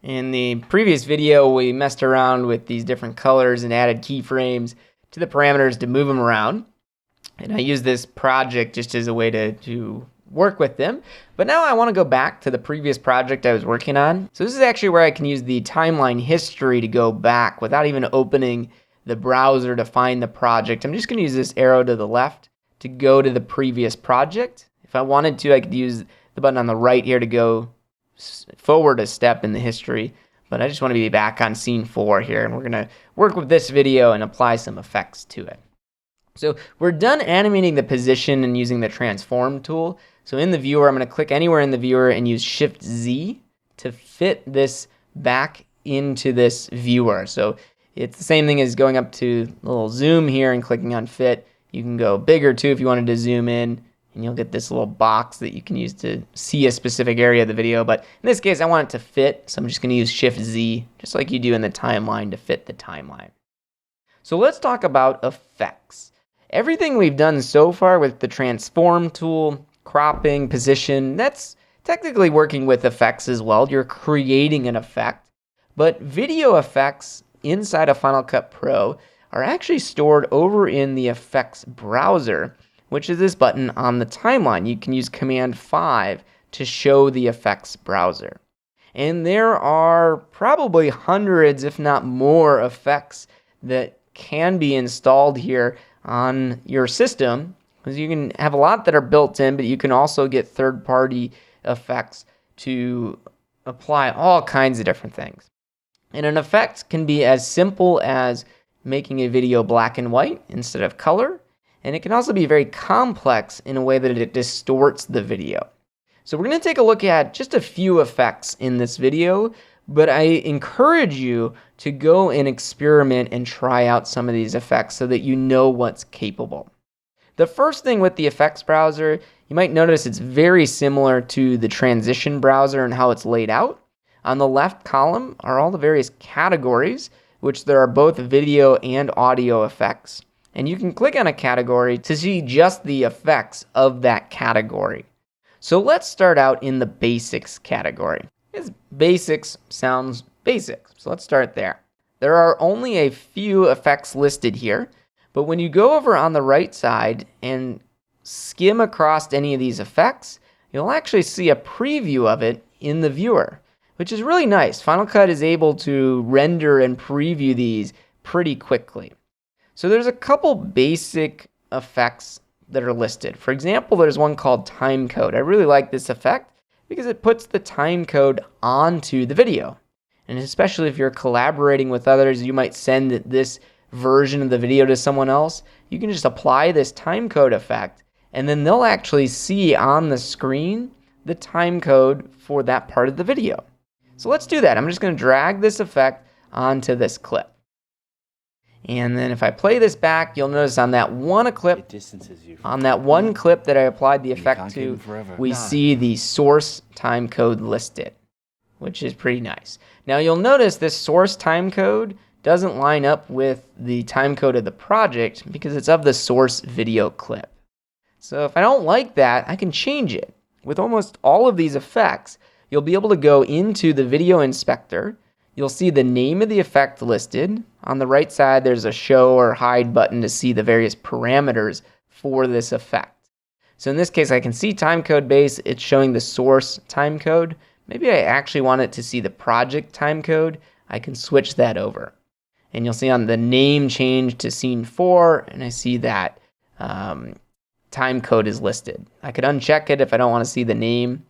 In the previous video, we messed around with these different colors and added keyframes to the parameters to move them around. And I used this project just as a way to work with them. But now I want to go back to the previous project I was working on. So this is actually where I can use the timeline history to go back without even opening the browser to find the project. I'm just going to use this arrow to the left to go to the previous project. If I wanted to, I could use the button on the right here to go forward a step in the history, but I just want to be back on scene 4 here, and we're going to work with this video and apply some effects to it. So we're done animating the position and using the transform tool. So in the viewer, I'm going to click anywhere in the viewer and use Shift Z to fit this back into this viewer. So it's the same thing as going up to the little zoom here and clicking on fit. You can go bigger too if you wanted to zoom in, and you'll get this little box that you can use to see a specific area of the video. But in this case, I want it to fit, so I'm just going to use Shift Z, just like you do in the timeline, to fit the timeline. So let's talk about effects. Everything we've done so far with the transform tool, cropping, position, that's technically working with effects as well. You're creating an effect. But video effects inside of Final Cut Pro are actually stored over in the effects browser, which is this button on the timeline. You can use Command 5 to show the effects browser. And there are probably hundreds, if not more, effects that can be installed here on your system, because you can have a lot that are built in, but you can also get third-party effects to apply all kinds of different things. And an effect can be as simple as making a video black and white instead of color. And it can also be very complex in a way that it distorts the video. So we're going to take a look at just a few effects in this video, but I encourage you to go and experiment and try out some of these effects so that you know what's capable. The first thing with the effects browser, you might notice it's very similar to the transition browser and how it's laid out. On the left column are all the various categories, which there are both video and audio effects. And you can click on a category to see just the effects of that category. So let's start out in the basics category. Basics sounds basic, so let's start there. There are only a few effects listed here, but when you go over on the right side and skim across any of these effects, you'll actually see a preview of it in the viewer, which is really nice. Final Cut is able to render and preview these pretty quickly. So there's a couple basic effects that are listed. For example, there's one called time code. I really like this effect because it puts the time code onto the video. And especially if you're collaborating with others, you might send this version of the video to someone else. You can just apply this time code effect, and then they'll actually see on the screen the time code for that part of the video. So let's do that. I'm just going to drag this effect onto this clip. And then if I play this back, you'll notice on that one clip, that I applied the effect to, we see the source time code listed, which is pretty nice. Now you'll notice this source time code doesn't line up with the time code of the project because it's of the source video clip. So if I don't like that, I can change it. With almost all of these effects, you'll be able to go into the video inspector. You'll see the name of the effect listed. On the right side, there's a show or hide button to see the various parameters for this effect. So in this case, I can see timecode base. It's showing the source timecode. Maybe I actually want it to see the project timecode. I can switch that over. And you'll see on the name change to scene 4, and I see that timecode is listed. I could uncheck it if I don't want to see the name.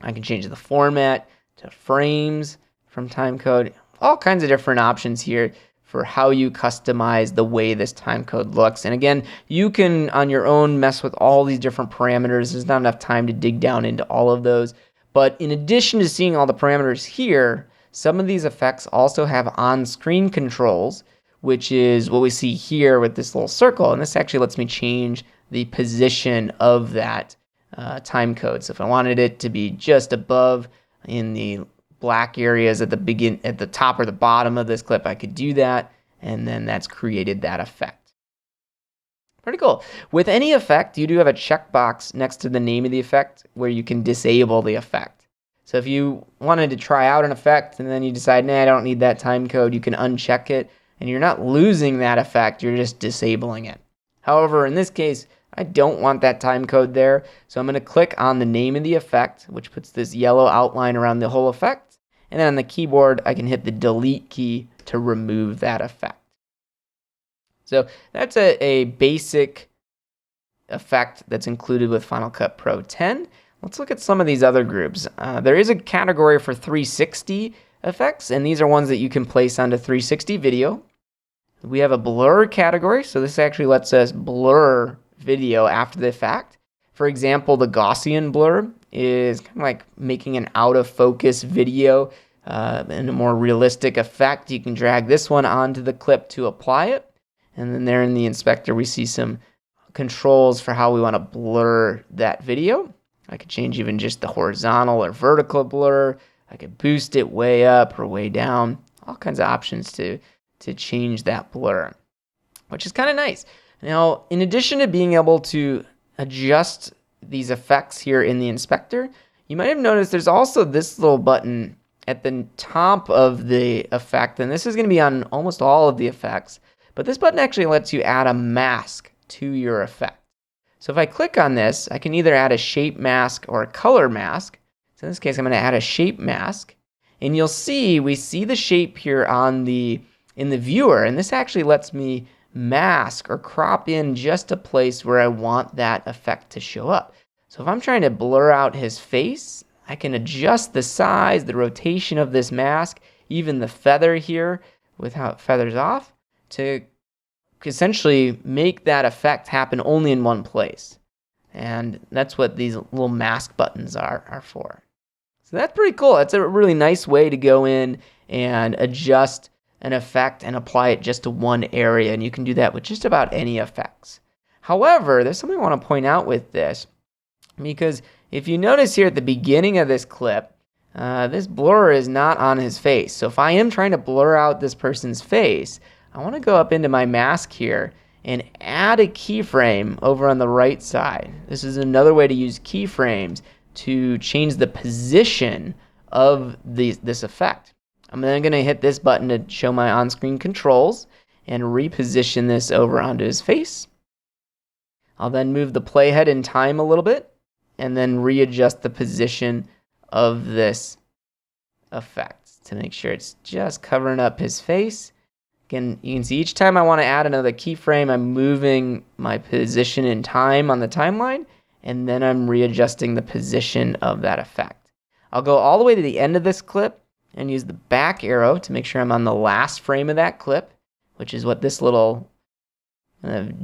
I can change the format to frames from timecode. All kinds of different options here for how you customize the way this timecode looks. And again, you can on your own mess with all these different parameters. There's not enough time to dig down into all of those. But in addition to seeing all the parameters here, some of these effects also have on-screen controls, which is what we see here with this little circle. And this actually lets me change the position of that timecode. So if I wanted it to be just above in the black areas at the top or the bottom of this clip, I could do that, and then that's created that effect. Pretty cool. With any effect, you do have a checkbox next to the name of the effect where you can disable the effect. So if you wanted to try out an effect and then you decide, nah, I don't need that time code, you can uncheck it, and you're not losing that effect, you're just disabling it. However, in this case, I don't want that time code there, so I'm going to click on the name of the effect, which puts this yellow outline around the whole effect, and then on the keyboard, I can hit the delete key to remove that effect. So that's a basic effect that's included with Final Cut Pro 10. Let's look at some of these other groups. There is a category for 360 effects, and these are ones that you can place onto 360 video. We have a blur category, so this actually lets us blur video after the fact. For example, the Gaussian blur is kind of like making an out of focus video in a more realistic effect. You can drag this one onto the clip to apply it. And then there in the inspector, we see some controls for how we want to blur that video. I could change even just the horizontal or vertical blur. I could boost it way up or way down. All kinds of options to change that blur, which is kind of nice. Now, in addition to being able to adjust these effects here in the inspector, you might have noticed there's also this little button at the top of the effect, and this is going to be on almost all of the effects, but this button actually lets you add a mask to your effect. So if I click on this, I can either add a shape mask or a color mask. So in this case, I'm going to add a shape mask, and you'll see we see the shape here in the viewer, and this actually lets me mask or crop in just a place where I want that effect to show up. So if I'm trying to blur out his face, I can adjust the size, the rotation of this mask, even the feather here with how it feathers off to essentially make that effect happen only in one place. And that's what these little mask buttons are for. So that's pretty cool. That's a really nice way to go in and adjust an effect and apply it just to one area, and you can do that with just about any effects. However, there's something I want to point out with this, because if you notice here at the beginning of this clip, this blur is not on his face. So if I am trying to blur out this person's face, I want to go up into my mask here and add a keyframe over on the right side. This is another way to use keyframes to change the position of this effect. I'm then going to hit this button to show my on-screen controls and reposition this over onto his face. I'll then move the playhead in time a little bit and then readjust the position of this effect to make sure it's just covering up his face. Again, you can see each time I want to add another keyframe, I'm moving my position in time on the timeline, and then I'm readjusting the position of that effect. I'll go all the way to the end of this clip and use the back arrow to make sure I'm on the last frame of that clip, which is what this little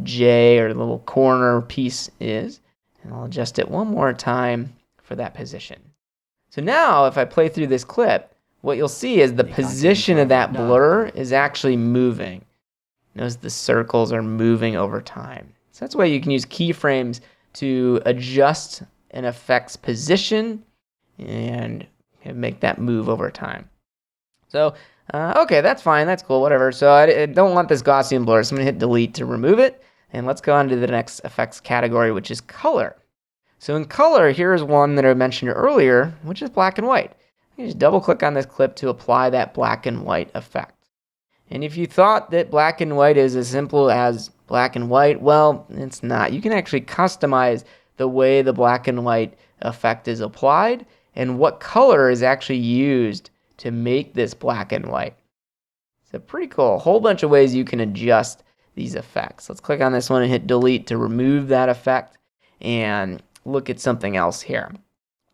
J or little corner piece is. And I'll adjust it one more time for that position. So now if I play through this clip, what you'll see is the position of that blur is actually moving. Notice the circles are moving over time. So that's why you can use keyframes to adjust an effect's position and make that move over time. So, okay, that's fine, that's cool, whatever. So I don't want this Gaussian blur, so I'm gonna hit delete to remove it. And let's go on to the next effects category, which is color. So in color, here's one that I mentioned earlier, which is black and white. You just double click on this clip to apply that black and white effect. And if you thought that black and white is as simple as black and white, well, it's not. You can actually customize the way the black and white effect is applied and what color is actually used to make this black and white. So pretty cool. A whole bunch of ways you can adjust these effects. Let's click on this one and hit delete to remove that effect and look at something else here.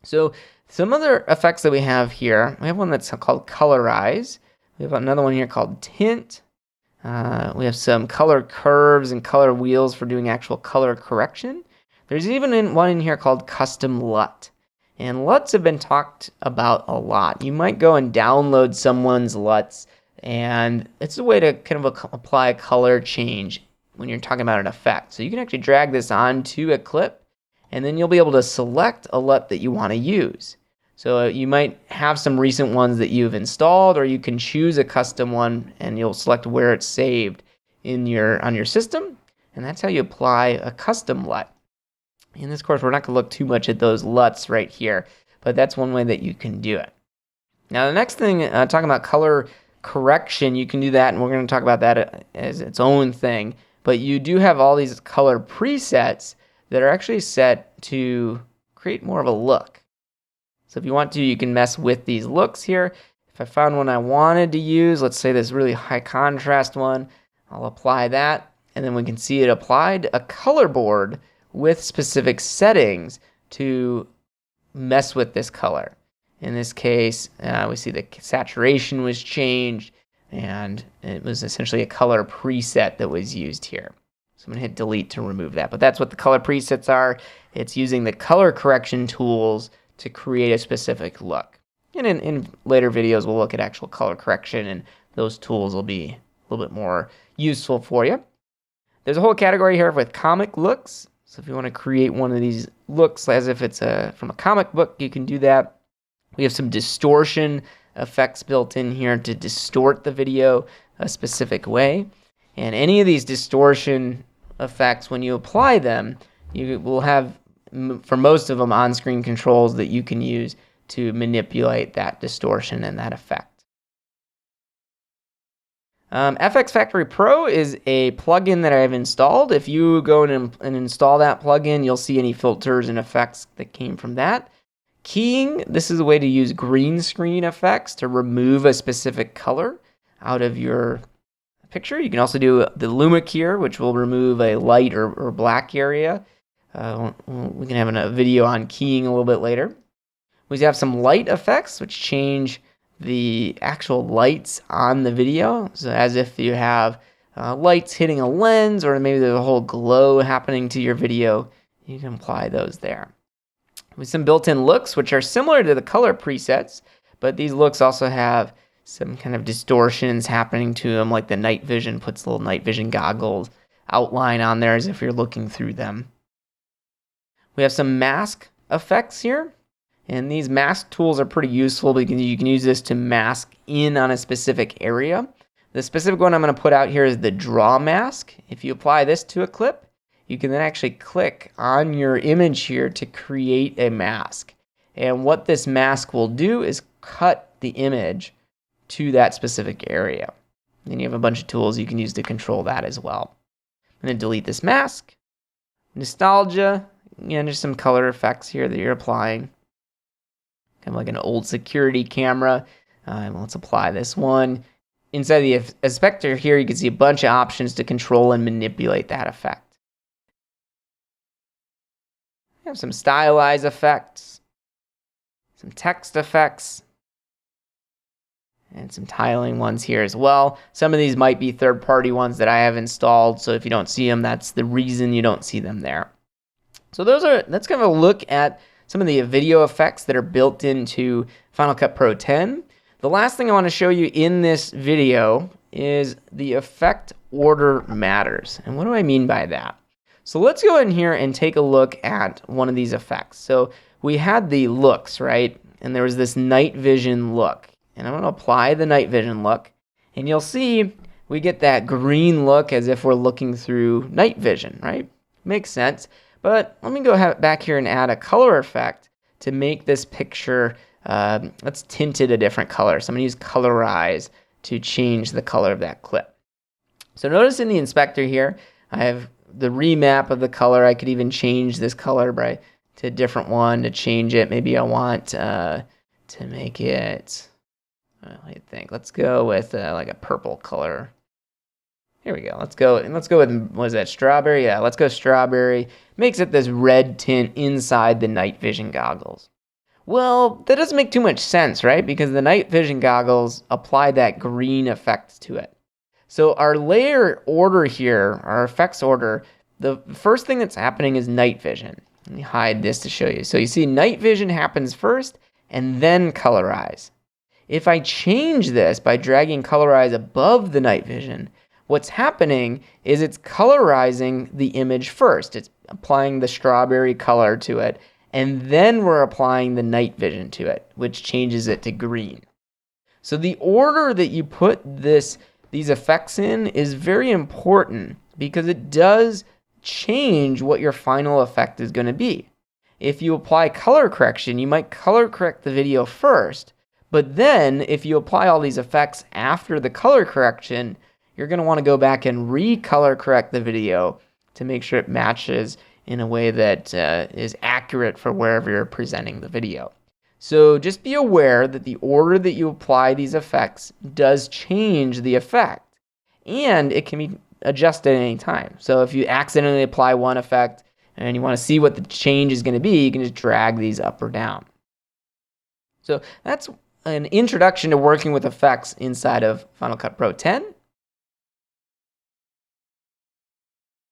So some other effects that we have here, we have one that's called colorize. We have another one here called tint. We have some color curves and color wheels for doing actual color correction. There's even one in here called custom LUT. And LUTs have been talked about a lot. You might go and download someone's LUTs, and it's a way to kind of apply a color change when you're talking about an effect. So you can actually drag this onto a clip, and then you'll be able to select a LUT that you want to use. So you might have some recent ones that you've installed, or you can choose a custom one, and you'll select where it's saved on your system, and that's how you apply a custom LUT. In this course, we're not going to look too much at those LUTs right here, but that's one way that you can do it. Now the next thing, talking about color correction, you can do that, and we're going to talk about that as its own thing. But you do have all these color presets that are actually set to create more of a look. So if you want to, you can mess with these looks here. If I found one I wanted to use, let's say this really high contrast one, I'll apply that, and then we can see it applied a color board with specific settings to mess with this color. In this case, we see the saturation was changed, and it was essentially a color preset that was used here. So I'm going to hit delete to remove that. But that's what the color presets are. It's using the color correction tools to create a specific look. And in later videos, we'll look at actual color correction, and those tools will be a little bit more useful for you. There's a whole category here with comic looks. So if you want to create one of these looks as if it's from a comic book, you can do that. We have some distortion effects built in here to distort the video a specific way. And any of these distortion effects, when you apply them, you will have, for most of them, on-screen controls that you can use to manipulate that distortion and that effect. FX Factory Pro is a plugin that I've installed. If you go and install that plugin, you'll see any filters and effects that came from that. Keying, this is a way to use green screen effects to remove a specific color out of your picture. You can also do the Luma Keyer, which will remove a light or black area. We can have a video on keying a little bit later. We have some light effects, which change the actual lights on the video. So as if you have lights hitting a lens, or maybe there's a whole glow happening to your video, you can apply those there. With some built-in looks, which are similar to the color presets, but these looks also have some kind of distortions happening to them, like the night vision puts little night vision goggles outline on there as if you're looking through them. We have some mask effects here, and these mask tools are pretty useful because you can use this to mask in on a specific area. The specific one I'm going to put out here is the draw mask. If you apply this to a clip, you can then actually click on your image here to create a mask. And what this mask will do is cut the image to that specific area. Then you have a bunch of tools you can use to control that as well. I'm going to delete this mask. Nostalgia, there's some color effects here that you're applying. Kind of like an old security camera. Let's apply this one. Inside the inspector here, you can see a bunch of options to control and manipulate that effect. We have some stylized effects, some text effects, and some tiling ones here as well. Some of these might be third-party ones that I have installed, so if you don't see them, that's the reason you don't see them there. So that's kind of a look at some of the video effects that are built into Final Cut Pro 10. The last thing I want to show you in this video is the effect order matters. And what do I mean by that? So let's go in here and take a look at one of these effects. So we had the looks, right? And there was this night vision look. And I'm going to apply the night vision look. And you'll see we get that green look as if we're looking through night vision, right? Makes sense. But let me go back here and add a color effect to make this picture, let's tint it a different color. So I'm going to use colorize to change the color of that clip. So notice in the inspector here, I have the remap of the color. I could even change this color to a different one to change it. Maybe I want to make it, what do you think? Let's go with like a purple color. Here we go. Let's go with, what is that, strawberry? Yeah, let's go strawberry. Makes it this red tint inside the night vision goggles. Well, that doesn't make too much sense, right? Because the night vision goggles apply that green effect to it. So our layer order here, our effects order, the first thing that's happening is night vision. Let me hide this to show you. So you see night vision happens first and then colorize. If I change this by dragging colorize above the night vision, what's happening is it's colorizing the image first. It's applying the strawberry color to it, and then we're applying the night vision to it, which changes it to green. So the order that you put these effects in is very important because it does change what your final effect is going to be. if you apply color correction, you might color correct the video first, but then if you apply all these effects after the color correction, you're going to want to go back and recolor correct the video to make sure it matches in a way that is accurate for wherever you're presenting the video. So just be aware that the order that you apply these effects does change the effect, and it can be adjusted at any time. So if you accidentally apply one effect and you want to see what the change is going to be, you can just drag these up or down. So that's an introduction to working with effects inside of Final Cut Pro 10.